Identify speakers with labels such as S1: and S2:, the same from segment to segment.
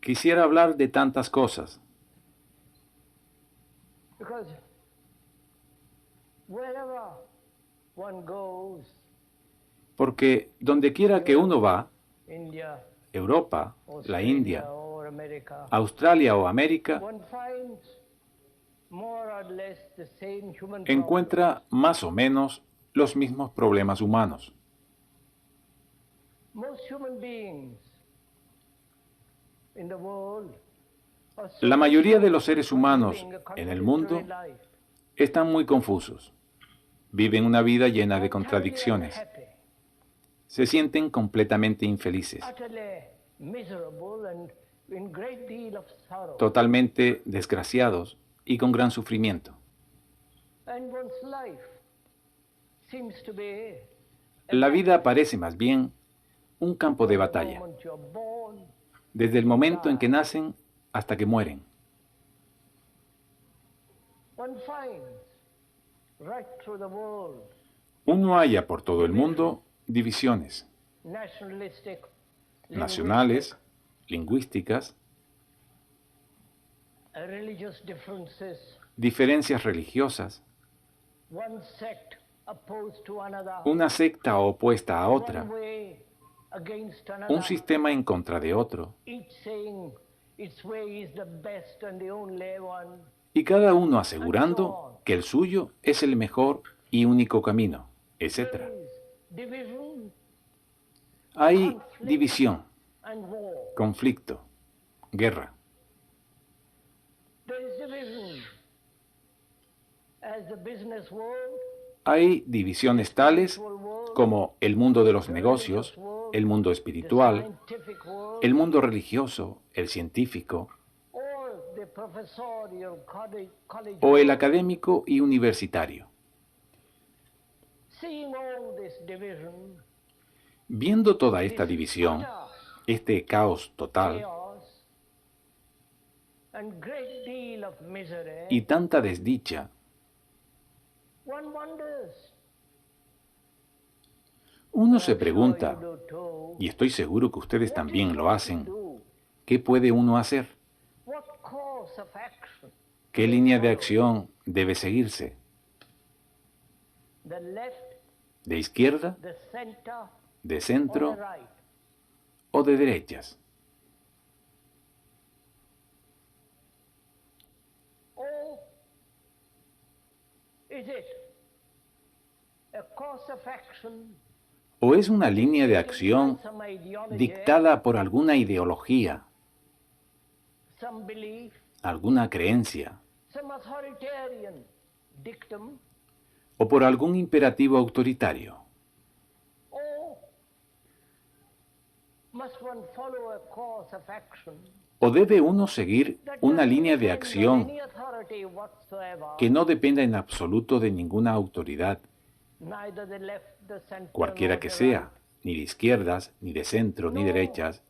S1: Quisiera hablar de tantas cosas, porque donde quiera que uno va, Europa, la India, Australia o América, encuentra más o menos los mismos problemas humanos. La mayoría de los seres humanos en el mundo están muy confusos. Viven una vida llena de contradicciones. Se sienten completamente infelices, totalmente desgraciados y con gran sufrimiento. La vida parece más bien un campo de batalla, desde el momento en que nacen hasta que mueren. Uno halla por todo el mundo divisiones nacionales, lingüísticas, diferencias religiosas, una secta opuesta a otra, un sistema en contra de otro, y cada uno asegurando que el suyo es el mejor y único camino, etc. Hay división, conflicto, guerra. Hay divisiones tales como el mundo de los negocios, el mundo espiritual, el mundo religioso, el científico, o el académico y universitario. Viendo toda esta división, este caos total, y tanta desdicha, uno se pregunta, y estoy seguro que ustedes también lo hacen, ¿qué puede uno hacer? ¿Qué línea de acción debe seguirse? ¿De izquierda, de centro o de derechas? ¿O es una línea de acción dictada por alguna ideología, alguna creencia, o por algún imperativo autoritario? ¿O debe uno seguir una línea de acción que no dependa en absoluto de ninguna autoridad, cualquiera que sea, ni de izquierdas, ni de centro, ni derechas,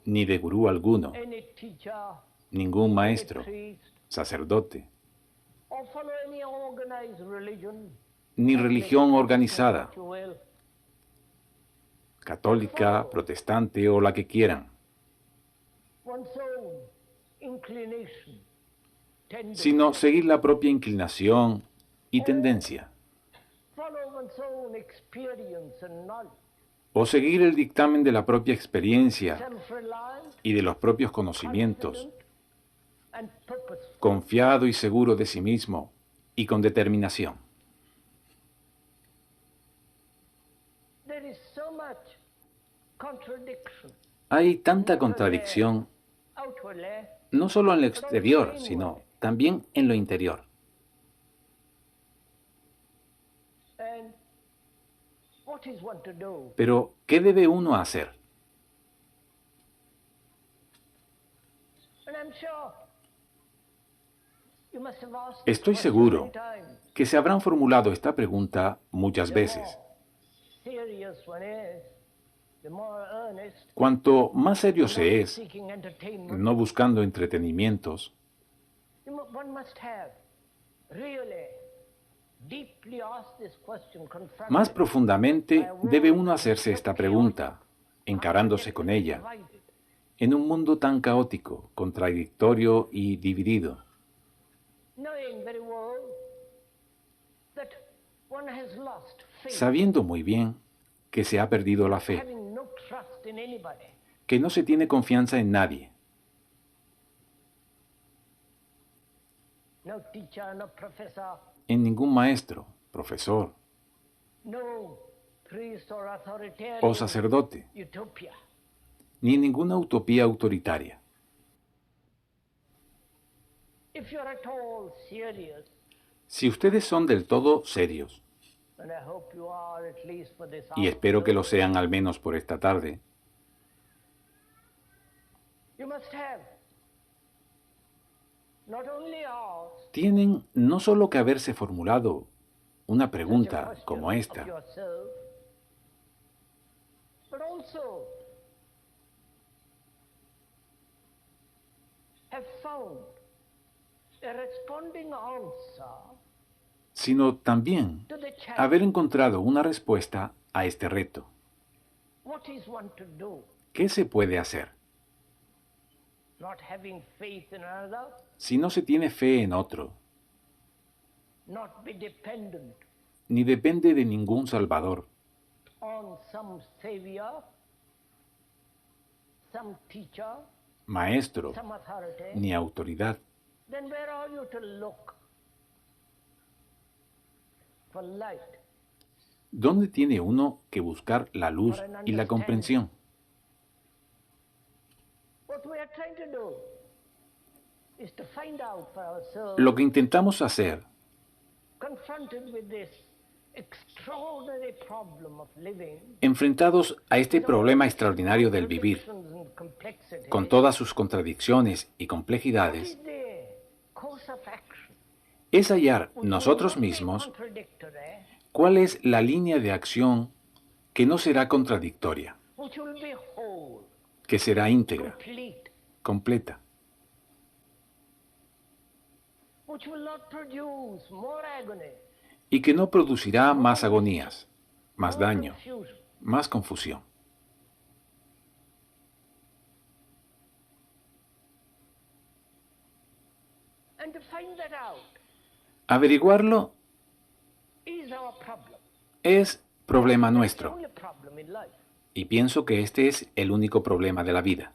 S1: ni de gurú alguno, ningún maestro, sacerdote, ni religión organizada, católica, protestante o la que quieran, sino seguir la propia inclinación y tendencia, o seguir el dictamen de la propia experiencia y de los propios conocimientos, confiado y seguro de sí mismo y con determinación. Hay tanta contradicción, no solo en lo exterior, sino también en lo interior. Pero, ¿qué debe uno hacer? Estoy seguro que se habrán formulado esta pregunta muchas veces. Cuanto más serio se es, no buscando entretenimientos, Más profundamente debe uno hacerse esta pregunta, encarándose con ella, en un mundo tan caótico, contradictorio y dividido, sabiendo muy bien que se ha perdido la fe, que no se tiene confianza en nadie, en ningún maestro, profesor o sacerdote, ni en ninguna utopía autoritaria. Si ustedes son del todo serios, y espero que lo sean al menos por esta tarde, tienen no solo que haberse formulado una pregunta como esta, sino también haber encontrado una respuesta a este reto. ¿Qué se puede hacer? Si no se tiene fe en otro, ni depende de ningún salvador, maestro, ni autoridad, ¿dónde tiene uno que buscar la luz y la comprensión? Lo que intentamos hacer, enfrentados a este problema extraordinario del vivir, con todas sus contradicciones y complejidades, es hallar nosotros mismos cuál es la línea de acción que no será contradictoria, que será íntegra, completa, y que no producirá más agonías, más daño, más confusión. Averiguarlo es problema nuestro, y pienso que este es el único problema de la vida.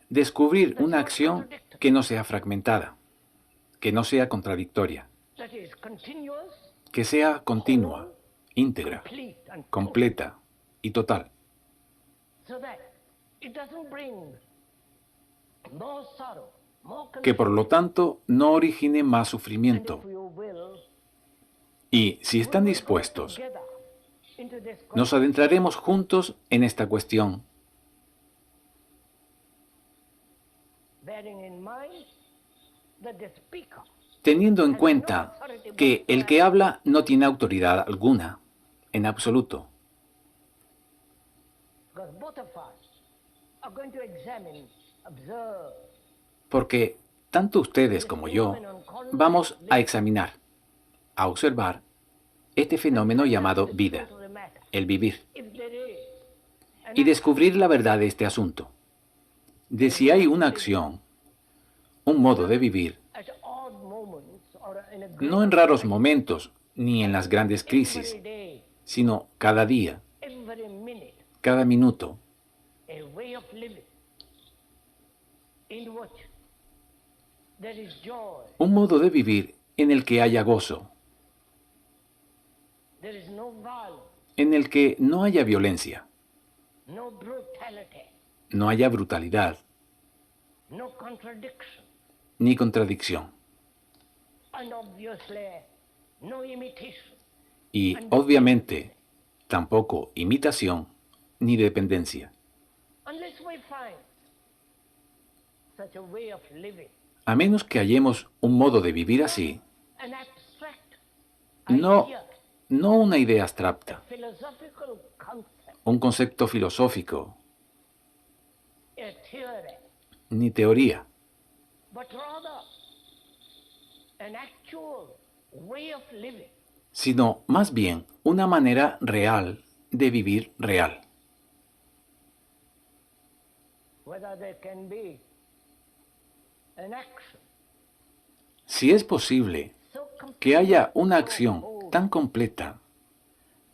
S1: Descubrir una acción que no sea fragmentada, que no sea contradictoria, que sea continua, íntegra, completa y total, que por lo tanto no origine más sufrimiento. Y si están dispuestos, nos adentraremos juntos en esta cuestión, teniendo en cuenta que el que habla no tiene autoridad alguna, en absoluto. Porque tanto ustedes como yo vamos a examinar, a observar este fenómeno llamado vida, el vivir, y descubrir la verdad de este asunto, de si hay una acción, un modo de vivir, no en raros momentos ni en las grandes crisis, sino cada día, cada minuto, un modo de vivir en el que haya gozo, en el que no haya violencia, no haya brutalidad, ni contradicción. Y, obviamente, tampoco imitación ni dependencia. A menos que hallemos un modo de vivir así, no una idea abstracta, un concepto filosófico, ni teoría, sino más bien una manera real de vivir real. Si es posible que haya una acción tan completa,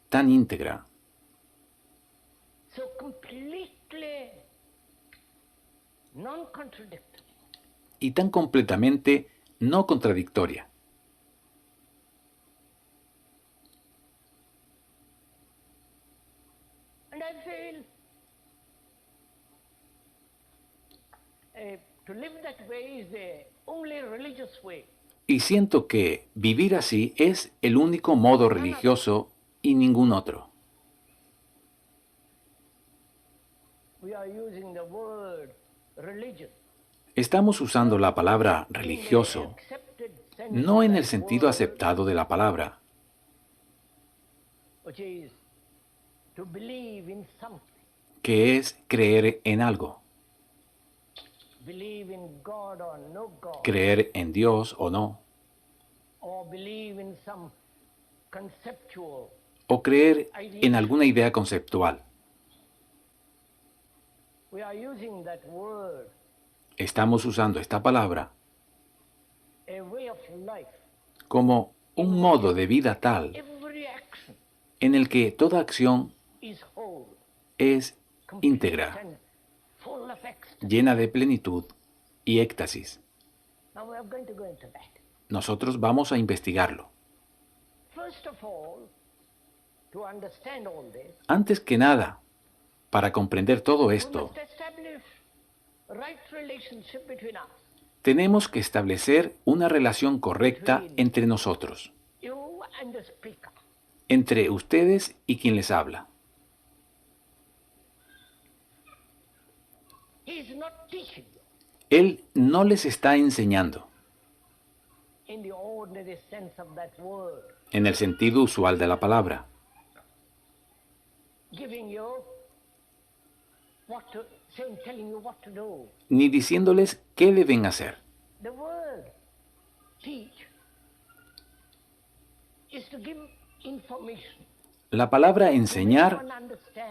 S1: tan íntegra, y tan completamente no contradictoria. Y siento que vivir así es el único modo religioso y ningún otro. Estamos usando la palabra religioso no en el sentido aceptado de la palabra, que es creer en algo, creer en Dios o no, o creer en alguna idea conceptual. Estamos usando esta palabra como un modo de vida tal en el que toda acción es íntegra, llena de plenitud y éxtasis. Nosotros vamos a investigarlo. Antes que nada, para comprender todo esto, tenemos que establecer una relación correcta entre nosotros, entre ustedes y quien les habla. Él no les está enseñando en el sentido usual de la palabra, ni diciéndoles qué deben hacer. La palabra enseñar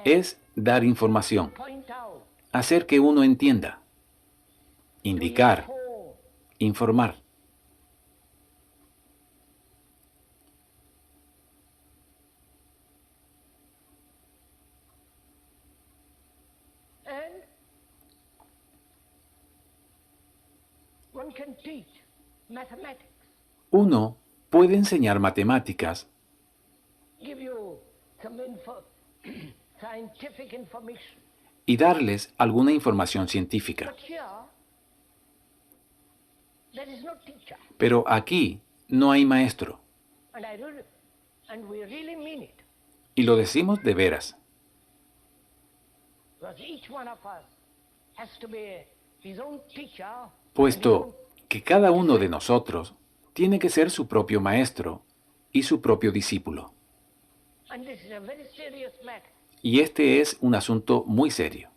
S1: es dar información, hacer que uno entienda, indicar, informar. Uno puede enseñar matemáticas y darles alguna información científica. Pero aquí no hay maestro. Y lo decimos de veras. Puesto que cada uno de nosotros tiene que ser su propio maestro y su propio discípulo. Y este es un asunto muy serio.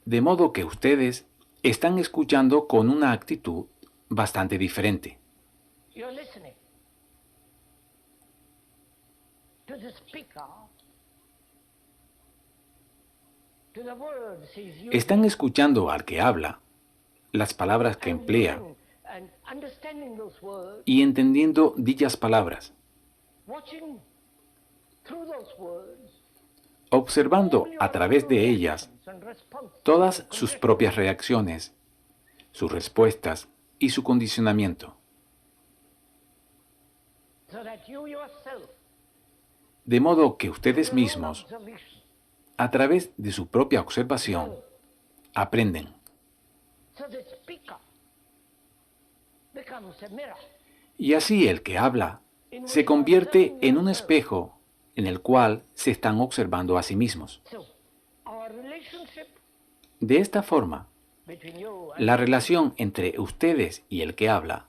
S1: De modo que ustedes están escuchando con una actitud bastante diferente. Están escuchando al que habla, las palabras que emplea, y entendiendo dichas palabras, observando a través de ellas todas sus propias reacciones, sus respuestas y su condicionamiento. De modo que ustedes mismos, a través de su propia observación, aprenden. Y así el que habla se convierte en un espejo en el cual se están observando a sí mismos. De esta forma, la relación entre ustedes y el que habla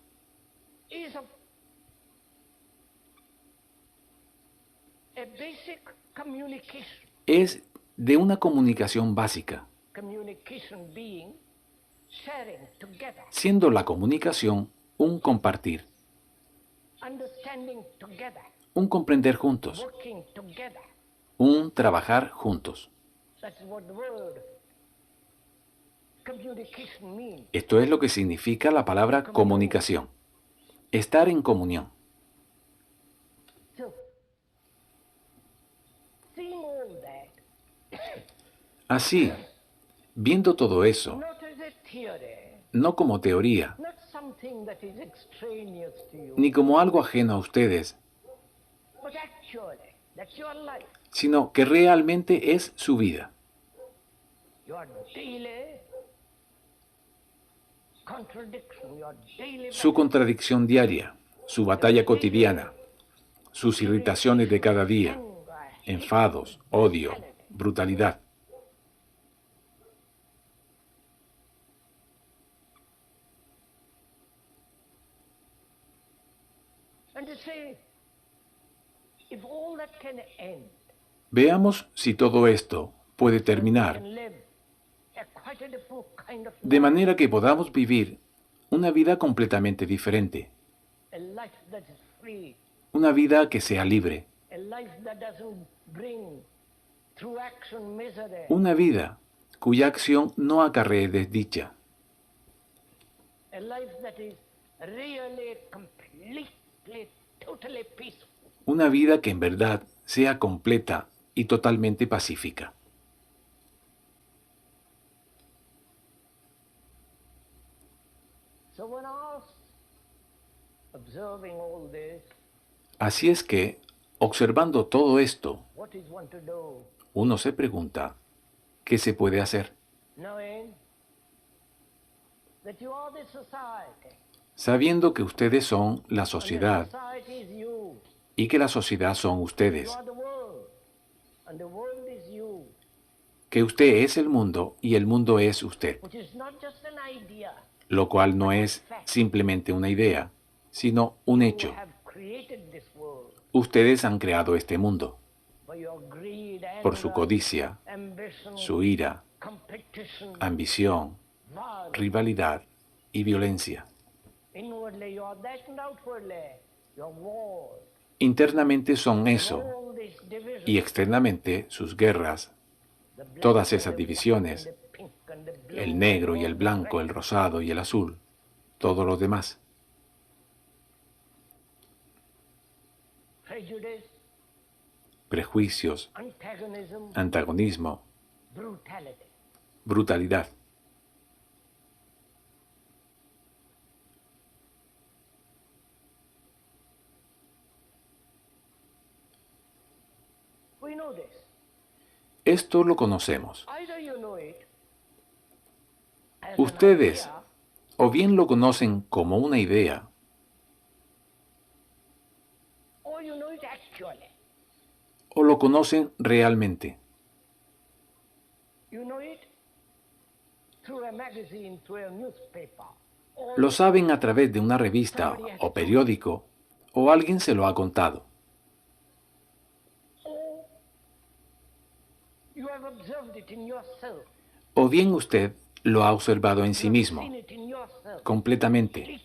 S1: es de una comunicación básica, siendo la comunicación un compartir, un comprender juntos, un trabajar juntos. Esto es lo que significa la palabra comunicación, estar en comunión. Así, viendo todo eso, no como teoría, ni como algo ajeno a ustedes, sino que realmente es su vida, su contradicción diaria, su batalla cotidiana, sus irritaciones de cada día, enfados, odio, brutalidad. Veamos si todo esto puede terminar de manera que podamos vivir una vida completamente diferente, una vida que sea libre, una vida cuya acción no acarree desdicha, una vida que en verdad sea completa y totalmente pacífica. Así es que, observando todo esto, uno se pregunta, ¿qué se puede hacer? Sabiendo que ustedes son la sociedad y que la sociedad son ustedes, que usted es el mundo y el mundo es usted, lo cual no es simplemente una idea, sino un hecho. Ustedes han creado este mundo por su codicia, su ira, ambición, rivalidad y violencia. Internamente son eso, y externamente sus guerras, todas esas divisiones, el negro y el blanco, el rosado y el azul, todos los demás. Prejuicios, antagonismo, brutalidad. Esto lo conocemos. Ustedes o bien lo conocen como una idea, o lo conocen realmente. Lo saben a través de una revista o periódico, o alguien se lo ha contado. O bien usted lo ha observado en sí mismo, completamente.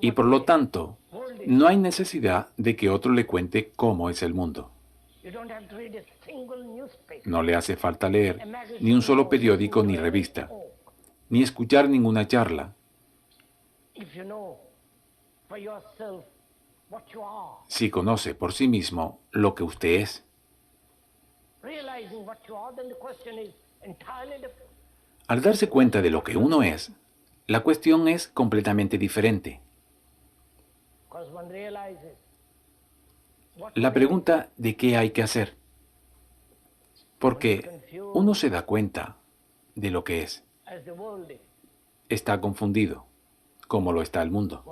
S1: Y por lo tanto, no hay necesidad de que otro le cuente cómo es el mundo. No le hace falta leer ni un solo periódico ni revista, ni escuchar ninguna charla. Si conoce por sí mismo lo que usted es. Al darse cuenta de lo que uno es, la cuestión es completamente diferente. La pregunta de qué hay que hacer. Porque uno se da cuenta de lo que es. Está confundido, como lo está el mundo.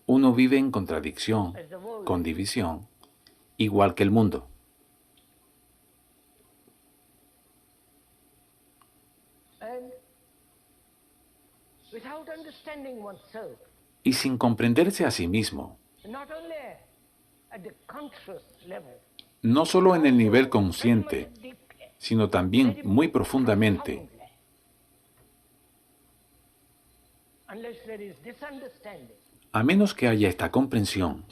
S1: Uno vive en contradicción, con división, igual que el mundo. Y sin comprenderse a sí mismo, no solo en el nivel consciente, sino también muy profundamente, a menos que haya esta comprensión,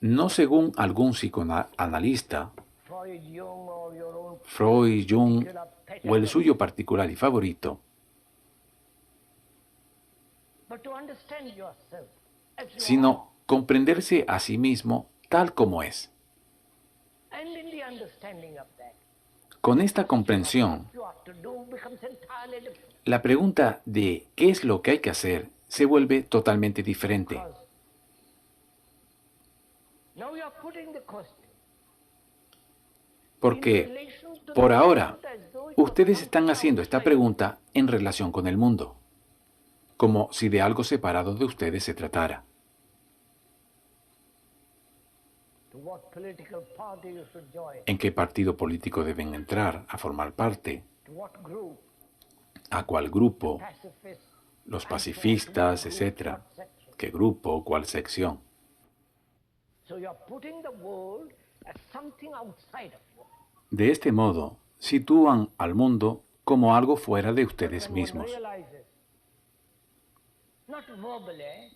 S1: no según algún psicoanalista, Freud, Jung o el suyo particular y favorito, sino comprenderse a sí mismo tal como es. Con esta comprensión, la pregunta de qué es lo que hay que hacer se vuelve totalmente diferente. Porque, por ahora, ustedes están haciendo esta pregunta en relación con el mundo, como si de algo separado de ustedes se tratara. ¿En qué partido político deben entrar a formar parte? ¿A cuál grupo? Los pacifistas, etc. ¿Qué grupo? ¿Cuál sección? De este modo, sitúan al mundo como algo fuera de ustedes mismos.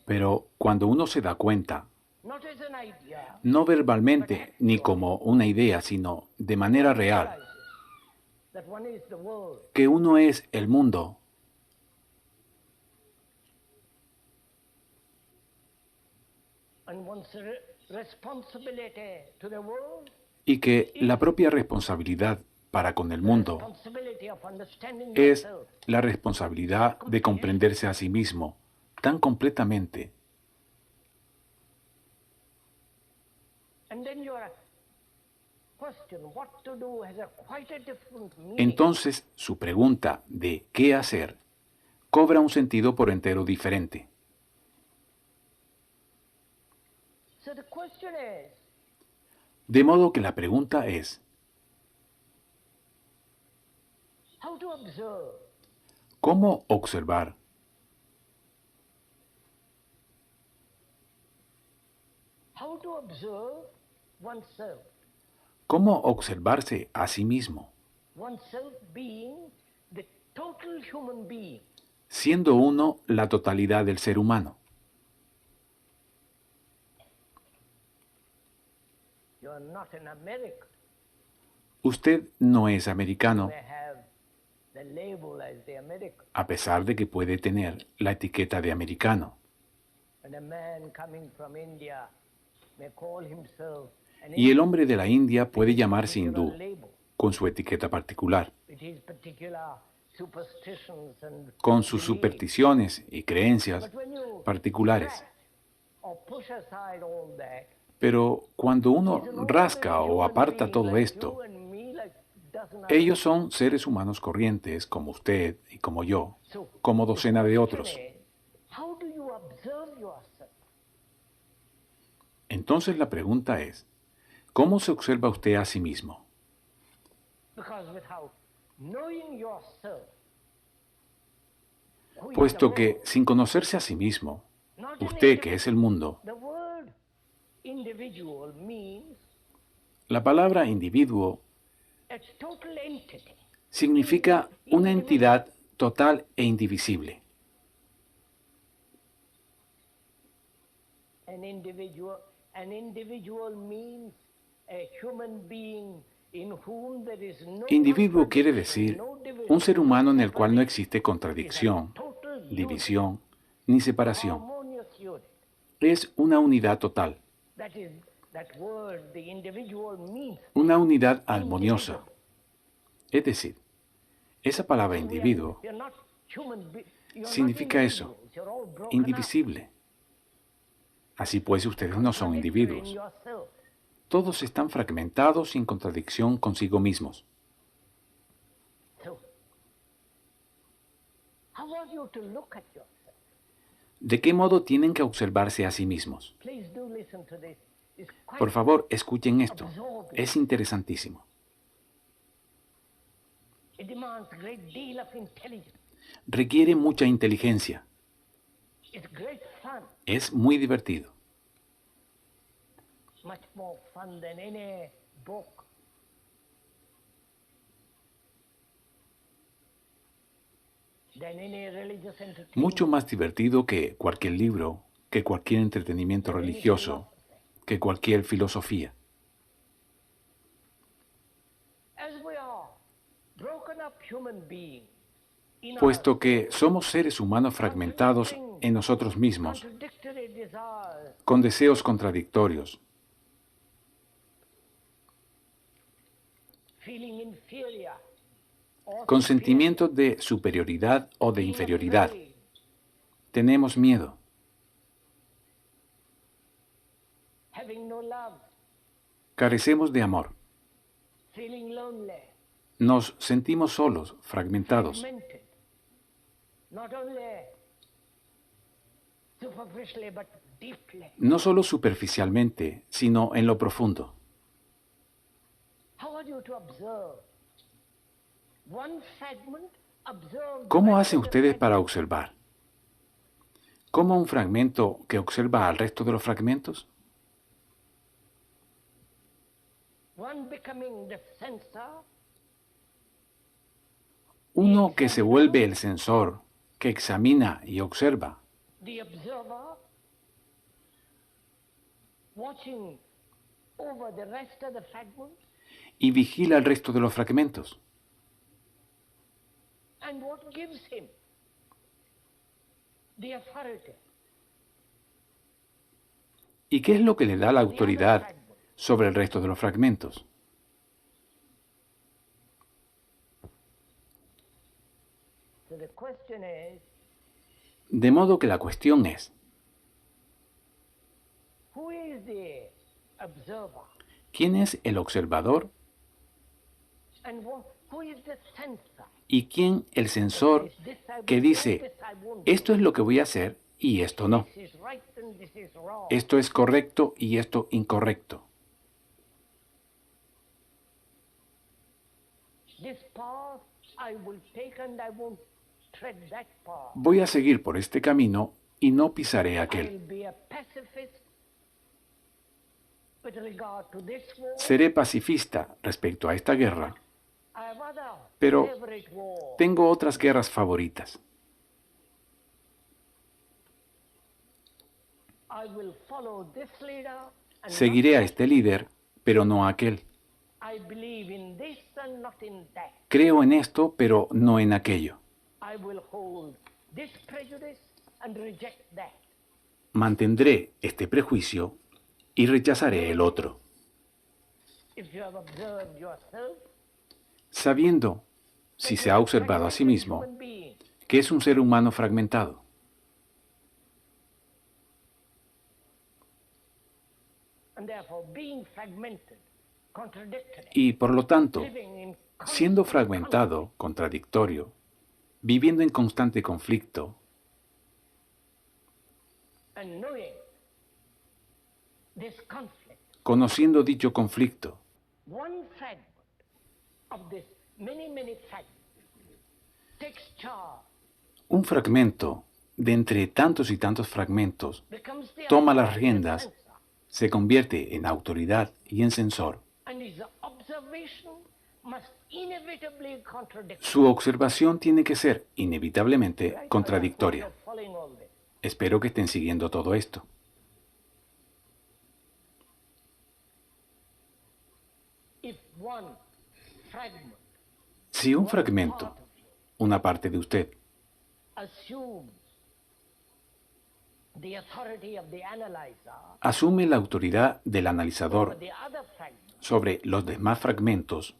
S1: Pero cuando uno se da cuenta, no verbalmente ni como una idea, sino de manera real, que uno es el mundo, y que la propia responsabilidad para con el mundo es la responsabilidad de comprenderse a sí mismo tan completamente. Entonces, su pregunta de ¿qué hacer? Cobra un sentido por entero diferente. De modo que la pregunta es, ¿cómo observar? ¿Cómo observarse a sí mismo? Siendo uno la totalidad del ser humano. Usted no es americano, a pesar de que puede tener la etiqueta de americano. Y el hombre de la India puede llamarse hindú, con su etiqueta particular, con sus supersticiones y creencias particulares. Pero cuando uno rasca o aparta todo esto, ellos son seres humanos corrientes, como usted y como yo, como docena de otros. Entonces la pregunta es, ¿cómo se observa usted a sí mismo? Puesto que sin conocerse a sí mismo, usted que es el mundo, la palabra individuo significa una entidad total e indivisible. Individuo quiere decir un ser humano en el cual no existe contradicción, división ni separación. Es una unidad total. Una unidad armoniosa. Es decir, esa palabra individuo significa eso, indivisible. Así pues, ustedes no son individuos. Todos están fragmentados sin contradicción consigo mismos. ¿De qué modo tienen que observarse a sí mismos? Por favor, escuchen esto. Es interesantísimo. Requiere mucha inteligencia. Es muy divertido. Mucho más divertido que cualquier libro, que cualquier entretenimiento religioso, que cualquier filosofía. Puesto que somos seres humanos fragmentados en nosotros mismos, con deseos contradictorios, con sentimientos de superioridad o de inferioridad, tenemos miedo. Carecemos de amor. Nos sentimos solos, fragmentados. No solo superficialmente, sino en lo profundo. ¿Cómo hacen ustedes para observar? ¿Cómo un fragmento que observa al resto de los fragmentos? Uno que se vuelve el sensor, que examina y observa. Y vigila el resto de los fragmentos. ¿Y qué es lo que le da la autoridad sobre el resto de los fragmentos? De modo que la cuestión es, ¿quién es el observador? ¿Y quién el sensor que dice, esto es lo que voy a hacer y esto no? Esto es correcto y esto incorrecto. Voy a seguir por este camino y no pisaré aquel. Seré pacifista respecto a esta guerra, pero tengo otras guerras favoritas. Seguiré a este líder, pero no a aquel. Creo en esto, pero no en aquello. Mantendré este prejuicio y rechazaré el otro. Sabiendo, si se ha observado a sí mismo, que es un ser humano fragmentado. Y por lo tanto, siendo fragmentado, contradictorio, viviendo en constante conflicto, conociendo dicho conflicto, un fragmento de entre tantos y tantos fragmentos toma las riendas, se convierte en autoridad y en censor. Su observación tiene que ser inevitablemente contradictoria. Espero que estén siguiendo todo esto. Si un fragmento, una parte de usted, asume la autoridad del analizador sobre los demás fragmentos,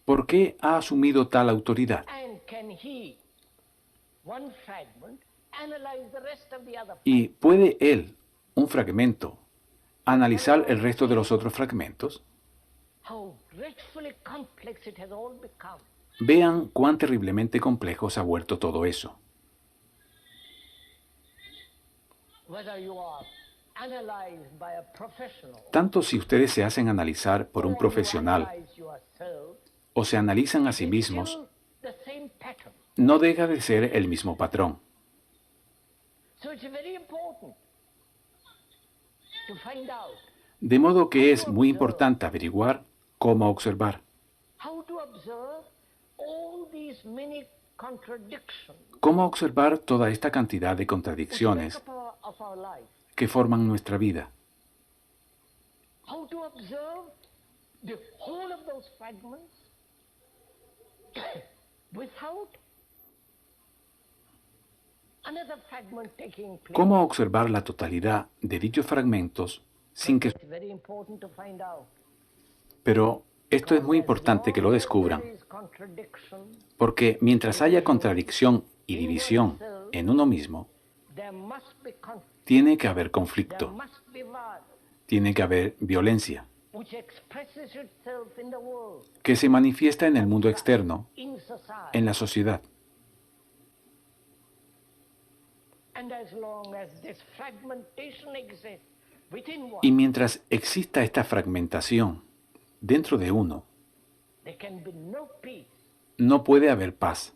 S1: ¿por qué ha asumido tal autoridad? ¿Y puede él, un fragmento, analizar el resto de los otros fragmentos? Vean cuán terriblemente complejo se ha vuelto todo eso. Tanto si ustedes se hacen analizar por un profesional o se analizan a sí mismos, no deja de ser el mismo patrón. De modo que es muy importante averiguar cómo observar. Cómo observar toda esta cantidad de contradicciones que forman nuestra vida. Cómo observar la totalidad de dichos fragmentos sin que... Pero esto es muy importante que lo descubran, porque mientras haya contradicción y división en uno mismo, tiene que haber conflicto, tiene que haber violencia, que se manifiesta en el mundo externo, en la sociedad. Y mientras exista esta fragmentación dentro de uno, no puede haber paz.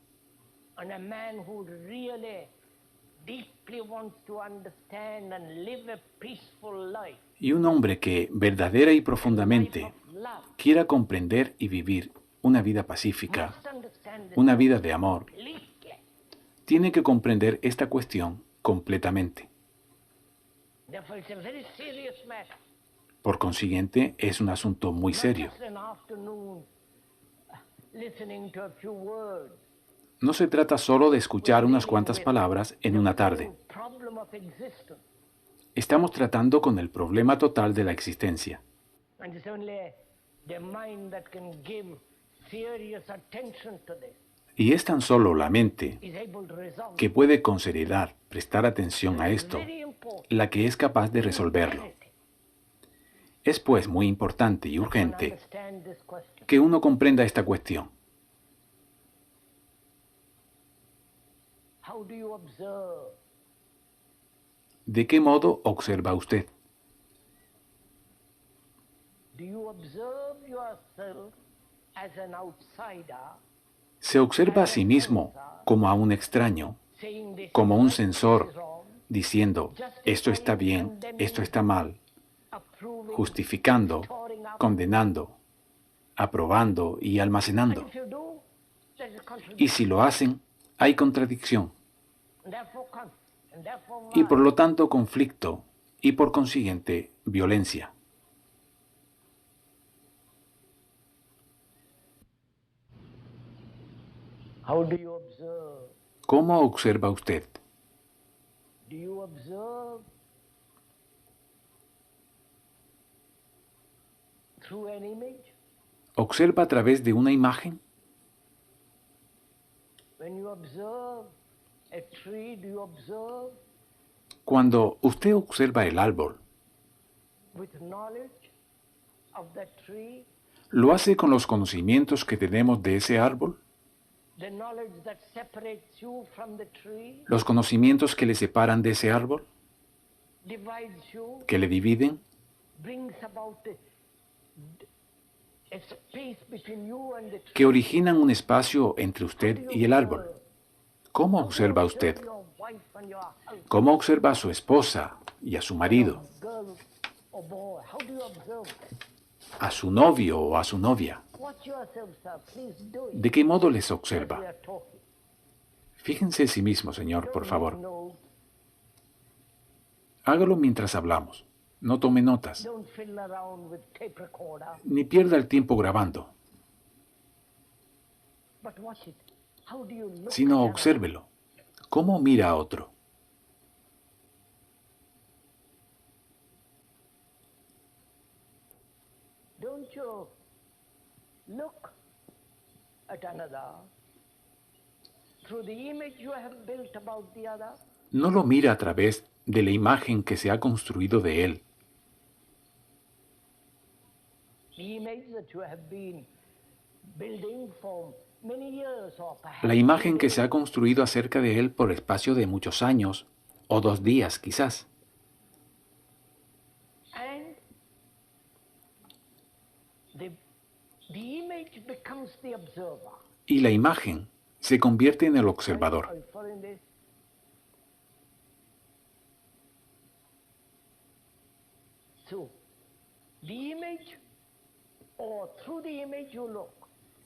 S1: Y un hombre que verdadera y profundamente quiera comprender y vivir una vida pacífica, una vida de amor, tiene que comprender esta cuestión completamente. Por consiguiente, es un asunto muy serio. No se trata solo de escuchar unas cuantas palabras en una tarde. Estamos tratando con el problema total de la existencia. Y es tan solo la mente que puede con seriedad prestar atención a esto, la que es capaz de resolverlo. Es pues muy importante y urgente que uno comprenda esta cuestión. ¿De qué modo observa usted? ¿Se observa a sí mismo como a un extraño, como un censor, diciendo, esto está bien, esto está mal, justificando, condenando, aprobando y almacenando? Y si lo hacen, hay contradicción. Y por lo tanto conflicto y por consiguiente violencia. ¿Cómo observa usted? ¿Observa a través de una imagen? Cuando usted observa el árbol, ¿lo hace con los conocimientos que tenemos de ese árbol? ¿Los conocimientos que le separan de ese árbol? ¿Que le dividen? ¿Que originan un espacio entre usted y el árbol? ¿Cómo observa usted? ¿Cómo observa a su esposa y a su marido? ¿A su novio o a su novia? ¿De qué modo les observa? Fíjense en sí mismo, señor, por favor. Hágalo mientras hablamos. No tome notas. Ni pierda el tiempo grabando. Sino obsérvelo. ¿Cómo mira a otro? No lo mira a través de la imagen que se ha construido de él. La imagen que se ha construido acerca de él por espacio de muchos años, o 2 días quizás. Y la imagen se convierte en el observador.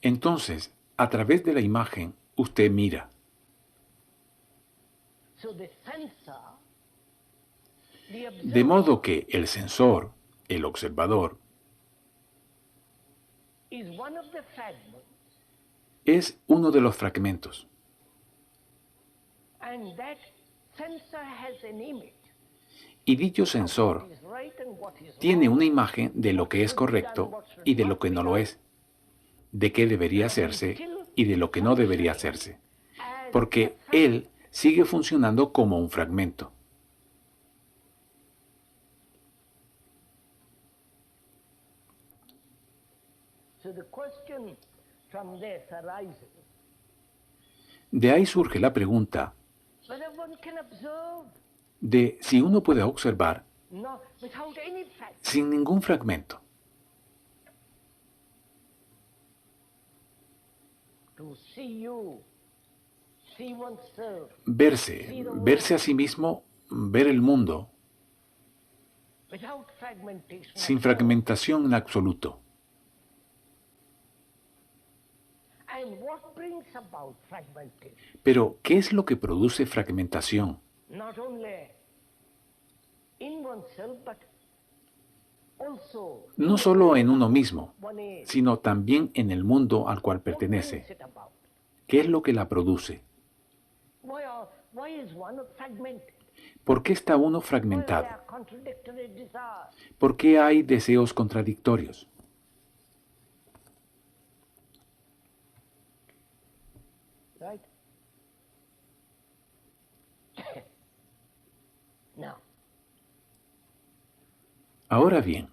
S1: Entonces, a través de la imagen, usted mira. De modo que el sensor, el observador, es uno de los fragmentos. Y dicho sensor tiene una imagen de lo que es correcto y de lo que no lo es, de qué debería hacerse y de lo que no debería hacerse, porque él sigue funcionando como un fragmento. De ahí surge la pregunta de si uno puede observar sin ningún fragmento. Verse a sí mismo, ver el mundo, sin fragmentación en absoluto. Pero, ¿qué es lo que produce fragmentación? No solo en uno mismo, sino también en el mundo al cual pertenece. ¿Qué es lo que la produce? ¿Por qué está uno fragmentado? ¿Por qué hay deseos contradictorios? Ahora bien,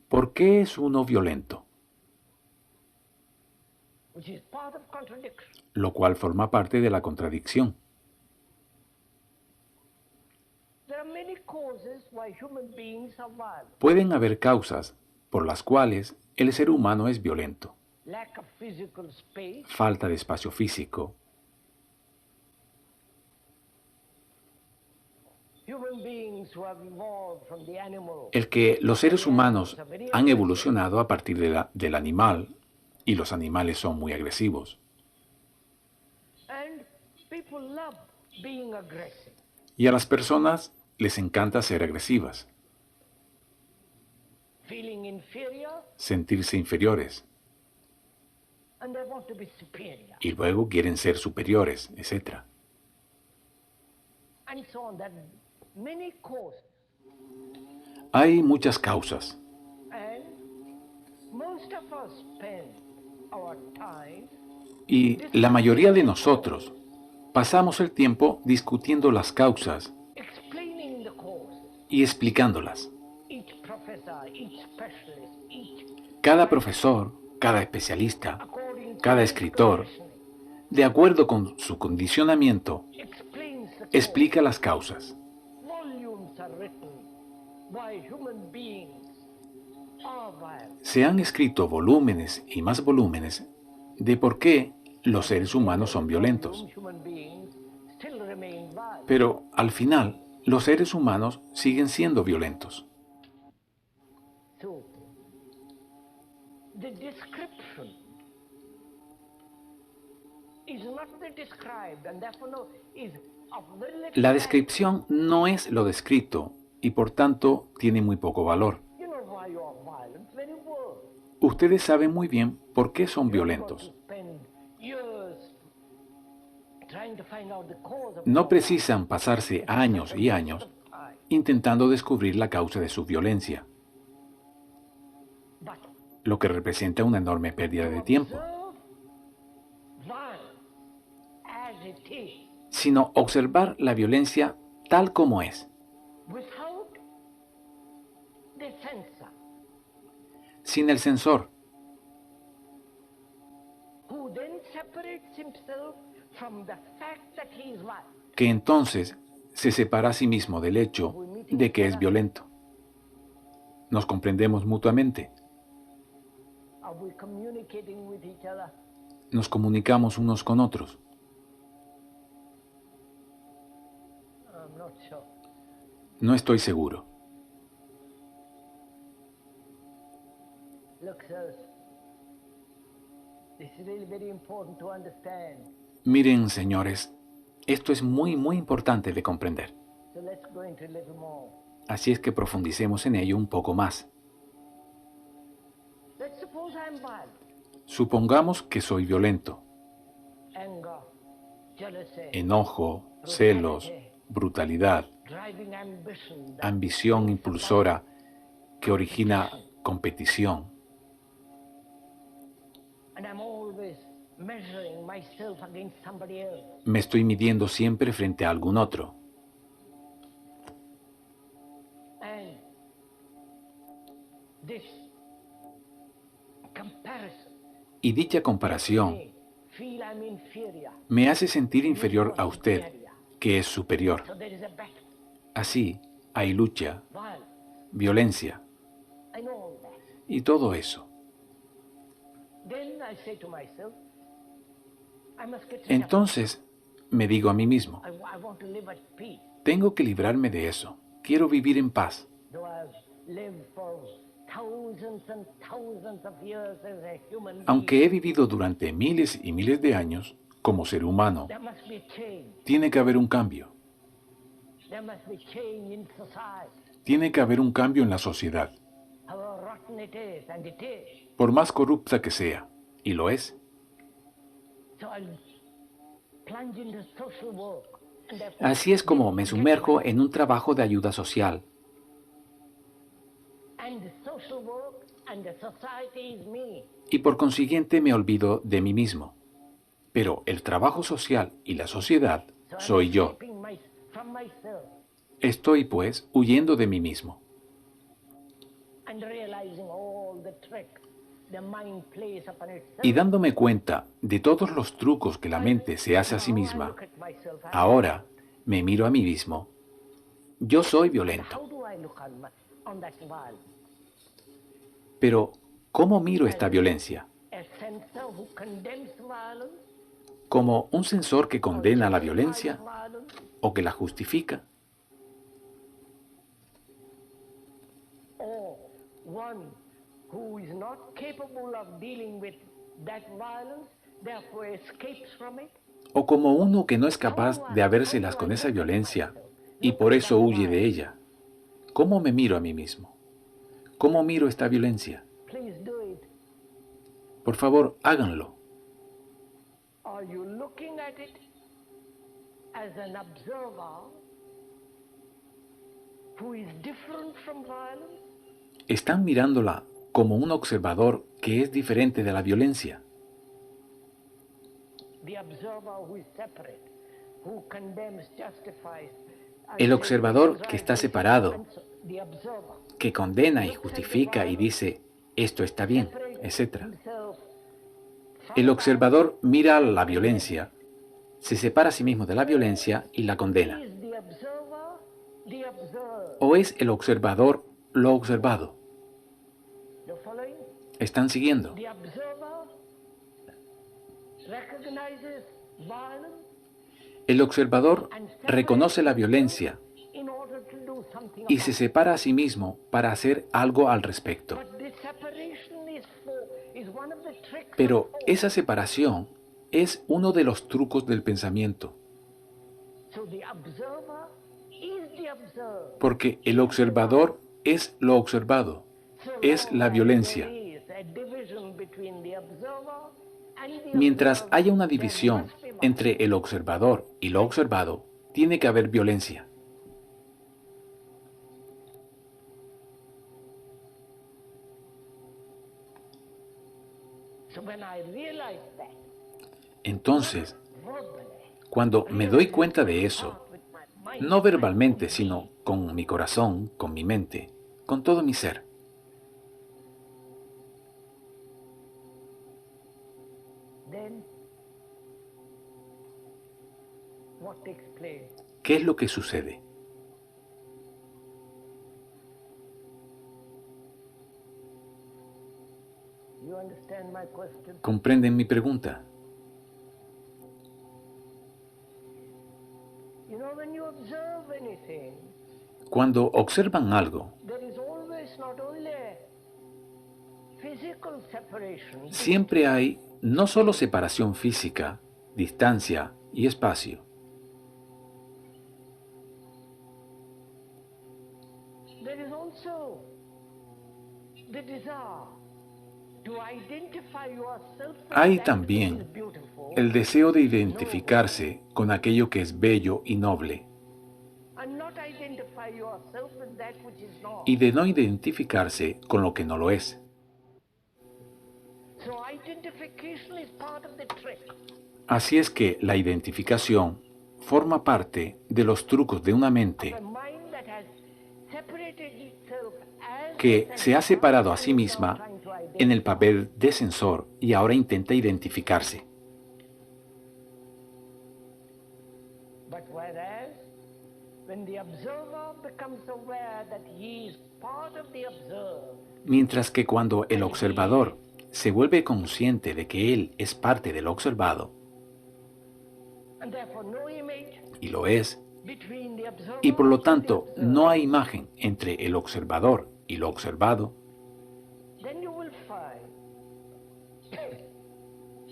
S1: ¿por qué es uno violento? Lo cual forma parte de la contradicción. Pueden haber causas por las cuales el ser humano es violento. Falta de espacio físico. El que los seres humanos han evolucionado a partir del animal, y los animales son muy agresivos. Y a las personas les encanta ser agresivas, sentirse inferiores, y luego quieren ser superiores, etc. Hay muchas causas. Y la mayoría de nosotros pasamos el tiempo discutiendo las causas y explicándolas. Cada profesor, cada especialista, cada escritor, de acuerdo con su condicionamiento, explica las causas. Se han escrito volúmenes y más volúmenes de por qué los seres humanos son violentos. Pero al final, los seres humanos siguen siendo violentos. La descripción no es lo descrito y por tanto tiene muy poco valor. Ustedes saben muy bien por qué son violentos. No precisan pasarse años y años intentando descubrir la causa de su violencia, lo que representa una enorme pérdida de tiempo, sino observar la violencia tal como es, sin el sensor, que entonces se separa a sí mismo del hecho de que es violento. ¿Nos comprendemos mutuamente?
S2: Are we communicating with each other?
S1: ¿Nos comunicamos unos con otros?
S2: I'm not sure.
S1: No estoy seguro.
S2: Look, sirs, this is really very important to understand.
S1: Miren, señores, esto es muy importante de comprender.
S2: So let's go into a little more.
S1: Así es que profundicemos en ello un poco más.
S2: Let's suppose I'm violent.
S1: Supongamos que soy violento.
S2: Anger, jealousy,
S1: Enojo, celos, brutalidad,
S2: driving ambition, that
S1: ambición impulsora que origina competición.
S2: and I'm always measuring myself against somebody else.
S1: Me estoy midiendo siempre frente a algún otro.
S2: And this comparison
S1: Y dicha comparación
S2: me feel I'm inferior.
S1: me hace sentir inferior a usted, que es superior.
S2: So there is a battle,
S1: Así hay lucha,
S2: violence,
S1: violencia
S2: and all that.
S1: y todo eso.
S2: Then I say to myself, I must get rid of
S1: Entonces me digo a mí mismo,
S2: it. I want to live at peace.
S1: tengo que librarme de eso. Quiero vivir en paz.
S2: Though I've lived for thousands and thousands of years as a human being,
S1: Aunque he vivido durante miles y miles de años como ser humano,
S2: there must be change.
S1: tiene que haber un cambio.
S2: There must be change in society.
S1: Tiene que haber un cambio en la sociedad,
S2: How rotten it is, and it is.
S1: por más corrupta que sea, y lo es.
S2: So I'll plunge into social work. And therefore,
S1: Así es como me sumerjo en un trabajo de ayuda social.
S2: and the social work and the society is me.
S1: Y por consiguiente me olvido de mí mismo. Pero el trabajo social y la sociedad
S2: So I'm
S1: soy yo.
S2: escaping from myself
S1: Estoy, pues, huyendo de mí mismo
S2: and realizing all the tricks the mind plays upon itself.
S1: y dándome cuenta de todos los trucos que la mente se hace a sí
S2: Now I
S1: misma.
S2: look at myself,
S1: Ahora me miro a mí mismo. Yo soy violento.
S2: how do I look on that violence?
S1: Pero, ¿cómo miro esta violencia?
S2: A censor who condemns violence?
S1: ¿Como un censor que condena la
S2: Justifies
S1: violencia
S2: violence?
S1: o que la justifica?
S2: Or one who is not capable of dealing with that violence, therefore escapes from it?
S1: ¿O como uno que no es capaz de habérselas con esa violencia y por eso huye de ella? ¿Cómo me miro a mí mismo? ¿Cómo miro esta violencia?
S2: Please do it.
S1: Por favor, háganlo.
S2: Are you looking at it as an observer who is different from violence?
S1: ¿Están mirándola como un observador que es diferente de la violencia?
S2: The observer who is separate, who condemns, justifies.
S1: El observador que está separado,
S2: The observer
S1: que condena y justifica y dice, esto está bien, etc.
S2: himself
S1: El observador mira la violencia, se separa a sí mismo de la violencia y la condena.
S2: is the observer, the observed.
S1: ¿O es el observador lo observado?
S2: The following?
S1: ¿Están siguiendo?
S2: The observer recognizes violence
S1: El observador reconoce la violencia
S2: in order to do something
S1: y
S2: about
S1: se
S2: it.
S1: separa a sí mismo para hacer algo al respecto.
S2: But this separation is one of the tricks
S1: Pero
S2: of thought.
S1: esa separación es uno de los trucos del pensamiento,
S2: So the observer is the observed.
S1: porque el observador es lo observado,
S2: So
S1: es
S2: long
S1: la
S2: as
S1: violencia.
S2: there is a division between the observer and the
S1: Mientras
S2: observed,
S1: haya una
S2: there
S1: división
S2: must be violence.
S1: entre el observador y lo observado, tiene que haber violencia.
S2: So when I realize that,
S1: Entonces,
S2: verbally,
S1: cuando me doy cuenta de eso,
S2: with my mind,
S1: no verbalmente, sino con mi corazón, con mi mente, con todo mi ser,
S2: then what takes place?
S1: ¿qué es lo que sucede?
S2: You understand my question?
S1: ¿Comprenden mi pregunta?
S2: You know, when you observe anything,
S1: Cuando observan algo,
S2: there is always not only physical separation,
S1: siempre hay no solo separación física, distancia y espacio.
S2: there is also the desire to identify yourself with
S1: Hay
S2: that
S1: también
S2: which is beautiful
S1: el deseo de identificarse con aquello que es bello y noble,
S2: and not identify yourself with that which is not.
S1: y de no identificarse con lo que no lo es.
S2: So identification is part of the trick.
S1: Así es que la identificación forma parte de los trucos de una mente
S2: A mind that has separated itself as
S1: que
S2: a
S1: se ha
S2: sensor
S1: separado a sí
S2: is now
S1: misma
S2: trying to
S1: en el
S2: identify.
S1: papel de sensor y ahora intenta identificarse.
S2: But whereas when the observer becomes aware that he is part of the observed,
S1: Mientras que cuando el observador se vuelve consciente de que él es parte del observado,
S2: and therefore no image
S1: y lo es,
S2: between the observer
S1: y por lo
S2: and the
S1: tanto
S2: observed,
S1: no hay imagen entre el observador y lo observado,
S2: then you will find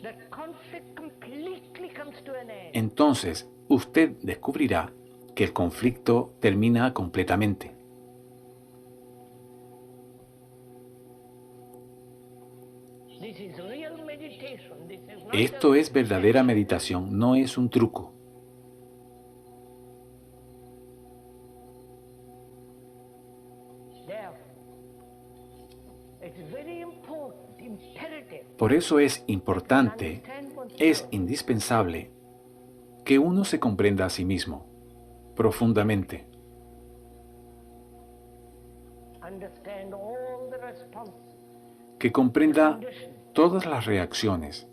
S2: that conflict completely comes to an end.
S1: entonces usted descubrirá que el conflicto termina completamente.
S2: This is real meditation. This is not
S1: Esto
S2: just
S1: es verdadera meditación, no es un truco.
S2: Therefore, it's very important, imperative,
S1: Por eso es importante,
S2: understand oneself.
S1: es indispensable que uno se comprenda a sí mismo profundamente,
S2: Understand all the responses,
S1: que comprenda todas las reacciones,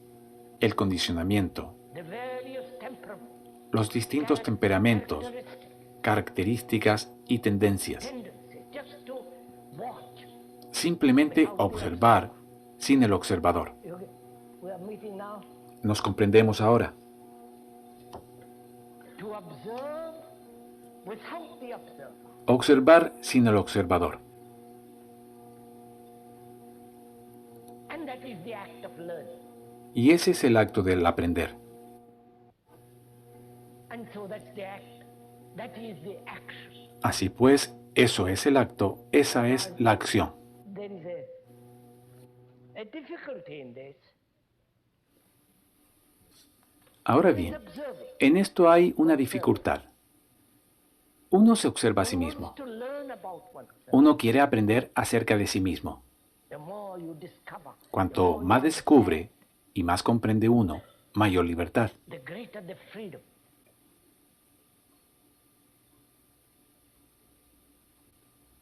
S1: el condicionamiento,
S2: the various temperaments,
S1: los distintos temperamentos,
S2: characteristics,
S1: características y tendencias.
S2: tendencies, just to watch.
S1: Simplemente observar sin el observador.
S2: We are meeting now
S1: ¿Nos comprendemos ahora?
S2: to observe without the observer.
S1: Observar sin el observador.
S2: And that is the act of learning.
S1: Y ese es el acto del aprender.
S2: And so that's the act. That is the action.
S1: Así pues, eso es el acto, esa es la acción.
S2: There is a difficulty in this.
S1: Ahora
S2: Is
S1: bien,
S2: observing.
S1: en esto hay una dificultad. Uno se observa a sí
S2: One
S1: mismo.
S2: wants to learn about oneself.
S1: Uno quiere aprender acerca de sí mismo.
S2: The more you discover,
S1: Cuanto más descubre y más comprende uno, mayor libertad.
S2: the greater the freedom.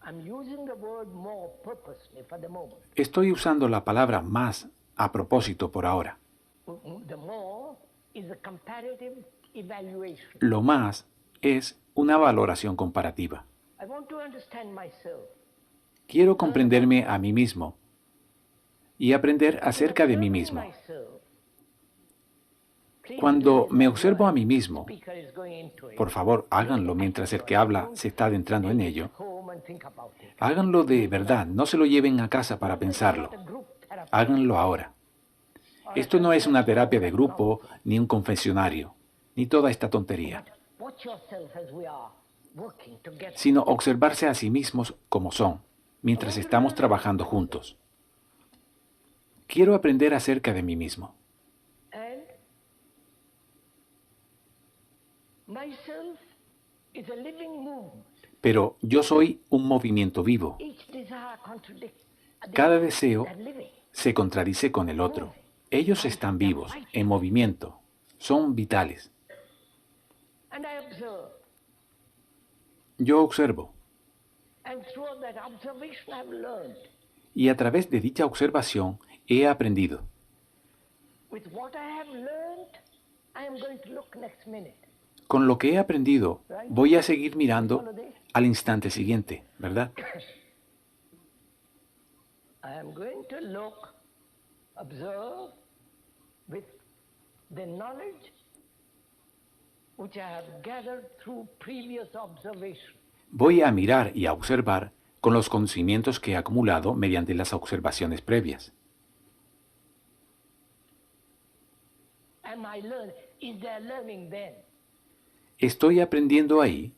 S2: I'm using the word more purposely for the moment.
S1: Estoy usando la palabra más a propósito por ahora.
S2: The more is a comparative evaluation.
S1: Lo más es una valoración comparativa.
S2: I want to understand myself.
S1: Quiero comprenderme a mí mismo y aprender acerca de mí mismo. Cuando me observo a mí mismo, por favor, háganlo mientras el que habla se está adentrando en ello. Háganlo de verdad, no se lo lleven a casa para pensarlo. Háganlo ahora. Esto no es una terapia de grupo, ni un confesionario, ni toda esta tontería, sino observarse a sí mismos como son, mientras estamos trabajando juntos. Quiero aprender acerca de mí mismo. Pero yo soy un movimiento vivo. Cada deseo se contradice con el otro. Ellos están vivos, en movimiento, son vitales. Yo observo. Y a través de dicha observación he aprendido. Con lo que he aprendido, voy a seguir mirando al instante siguiente, ¿verdad?
S2: observe with the knowledge which I have gathered through previous observation.
S1: Voy a mirar y a observar con los conocimientos que he acumulado mediante las observaciones previas.
S2: Am I learning? Is there learning then?
S1: ¿Estoy aprendiendo ahí?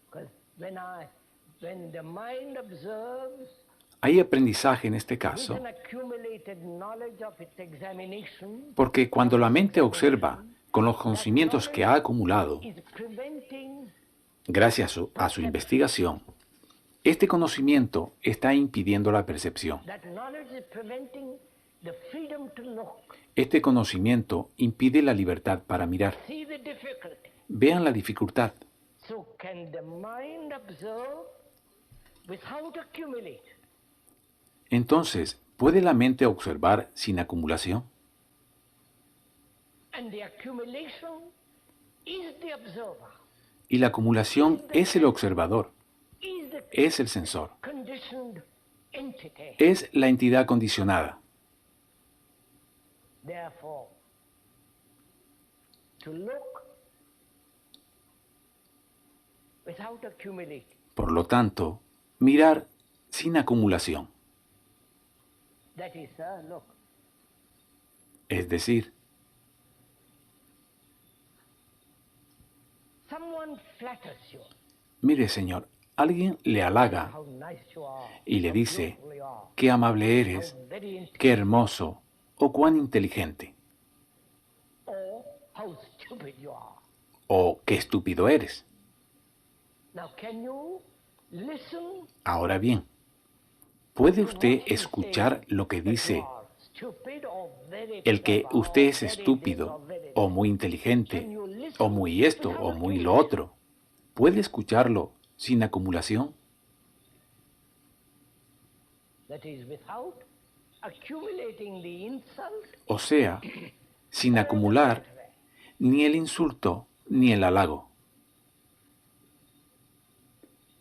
S2: Because when the mind observes
S1: Hay aprendizaje en este
S2: with
S1: caso,
S2: an accumulated knowledge of its examination,
S1: porque cuando la mente observa con los conocimientos que ha acumulado,
S2: is preventing
S1: gracias a su investigación, este conocimiento está impidiendo la percepción.
S2: that knowledge is preventing the freedom to look,
S1: Este conocimiento impide la libertad para mirar.
S2: see the difficulty.
S1: Vean la dificultad.
S2: So can the mind observe without accumulate?
S1: Entonces, ¿puede la mente observar sin acumulación?
S2: And the accumulation is the observer,
S1: Y la acumulación es el observador,
S2: is the
S1: es el sensor,
S2: conditioned entity.
S1: es la entidad condicionada.
S2: Therefore, to look without accumulating,
S1: Por lo tanto, mirar sin acumulación,
S2: that is, look,
S1: es decir,
S2: someone flatters you.
S1: mire señor, alguien le halaga
S2: How nice you are,
S1: y le
S2: how
S1: dice,
S2: beautiful you are,
S1: qué amable eres,
S2: how very intelligent,
S1: qué hermoso o cuán inteligente,
S2: or how stupid you are.
S1: o qué estúpido eres.
S2: Now, can you listen?
S1: Ahora bien, ¿puede
S2: to
S1: usted
S2: what he
S1: escuchar
S2: says
S1: lo que
S2: that you
S1: dice
S2: are stupid or very
S1: el que
S2: clever
S1: usted
S2: or
S1: es
S2: very
S1: estúpido
S2: this or very
S1: o
S2: that?
S1: muy inteligente
S2: Can you listen
S1: o muy esto
S2: without
S1: o muy lo
S2: accumulation?
S1: otro? ¿Puede escucharlo sin acumulación?
S2: That is, without accumulating the insult
S1: O sea, sin acumular ni el insulto ni el halago.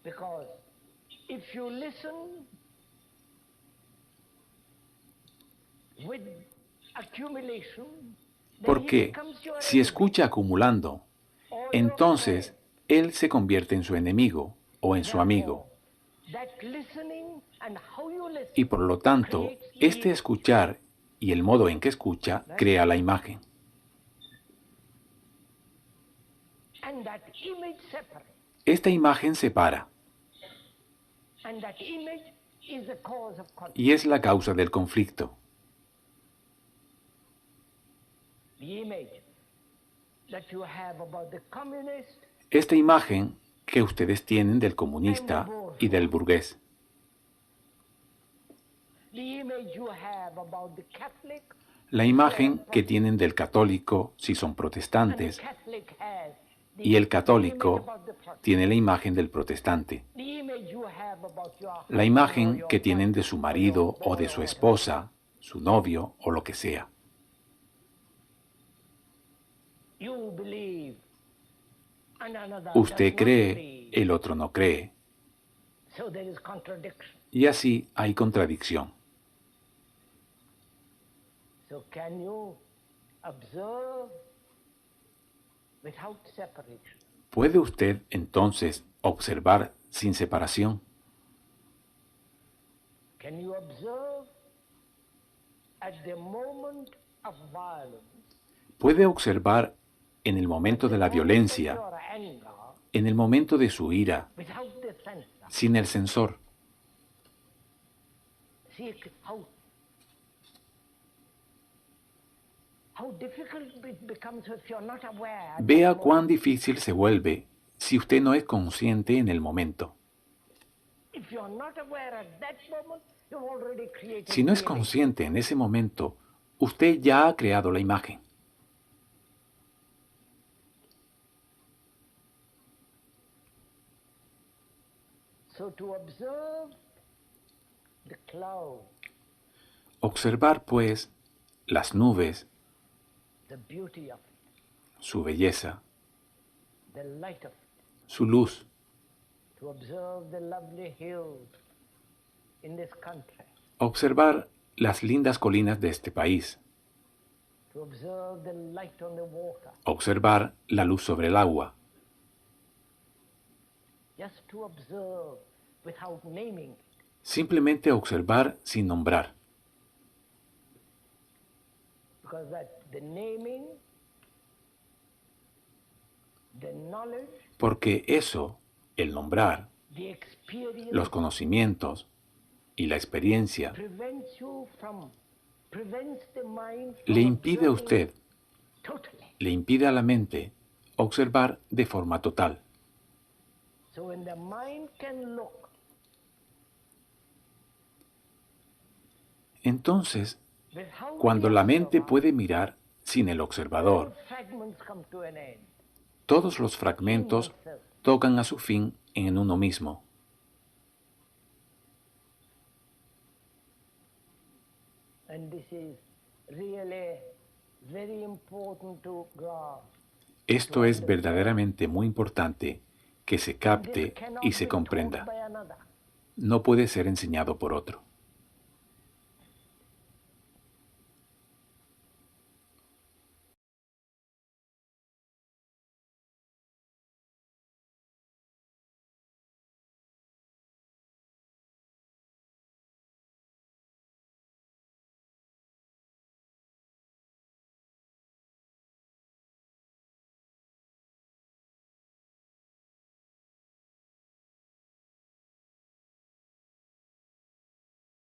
S2: because if you listen with accumulation, then he
S1: Porque
S2: becomes your
S1: si
S2: enemy,
S1: escucha acumulando,
S2: or your
S1: entonces
S2: friend.
S1: él se convierte en su enemigo o en su amigo.
S2: That listening and how you listen
S1: Y por lo tanto,
S2: creates the
S1: este escuchar y el modo en que escucha crea la imagen.
S2: and that image separate,
S1: Esta imagen separa
S2: and that image is the cause of conflict.
S1: y es la causa del conflicto.
S2: The image that you have about the communist
S1: Esta imagen que ustedes tienen del comunista y del burgués.
S2: the image you have about the Catholic,
S1: La imagen que tienen del católico si son
S2: and the
S1: protestantes.
S2: Catholic has the,
S1: Y el
S2: the
S1: católico
S2: image about the Protestant,
S1: tiene la imagen del protestante.
S2: the image you have about your
S1: La
S2: husband or
S1: imagen
S2: your
S1: que tienen de
S2: wife
S1: su
S2: or
S1: marido
S2: your
S1: o de
S2: boy
S1: su
S2: or
S1: esposa, su novio o lo que sea.
S2: whatever. You believe and another
S1: Usted
S2: does not
S1: cree,
S2: believe.
S1: el otro no cree.
S2: So there is contradiction.
S1: Y así hay contradicción.
S2: So can you observe without separation?
S1: ¿Puede usted entonces observar sin separación?
S2: Can you observe at the moment of violence,
S1: ¿Puede observar en el momento de la violencia,
S2: your anger,
S1: en el momento de su ira,
S2: without the censor?
S1: sin el sensor?
S2: See how difficult it becomes if you're not aware. at
S1: Vea
S2: that
S1: cuán
S2: moment.
S1: difícil se vuelve si usted no es consciente en el momento.
S2: If you're not aware at that moment, you've already created
S1: Si no es
S2: the image.
S1: consciente en ese momento, usted ya ha creado la imagen.
S2: So to observe the cloud,
S1: Observar, pues, las nubes,
S2: the beauty of it,
S1: su belleza,
S2: the light of it,
S1: su luz,
S2: to observe the lovely hills in this country,
S1: Observar las lindas colinas de este país.
S2: to observe the light on the water,
S1: Observar la luz sobre el agua.
S2: just to observe without naming it.
S1: Simplemente observar sin nombrar.
S2: Because the naming, the knowledge,
S1: Porque eso, el nombrar,
S2: the experience
S1: los conocimientos y la experiencia
S2: prevents the mind from
S1: le impide a
S2: observing
S1: usted,
S2: totally.
S1: le impide a la mente observar de forma total.
S2: So when the mind can look
S1: Entonces,
S2: without
S1: cuando
S2: the
S1: la mente
S2: observer,
S1: puede mirar sin el
S2: all
S1: observador,
S2: fragments come to an end.
S1: todos los fragmentos tocan a su fin en uno mismo.
S2: And this is really very important to grasp.
S1: Esto es verdaderamente muy importante que se
S2: This
S1: capte
S2: cannot
S1: y
S2: be
S1: se
S2: taught
S1: comprenda.
S2: by another.
S1: No puede ser enseñado por otro.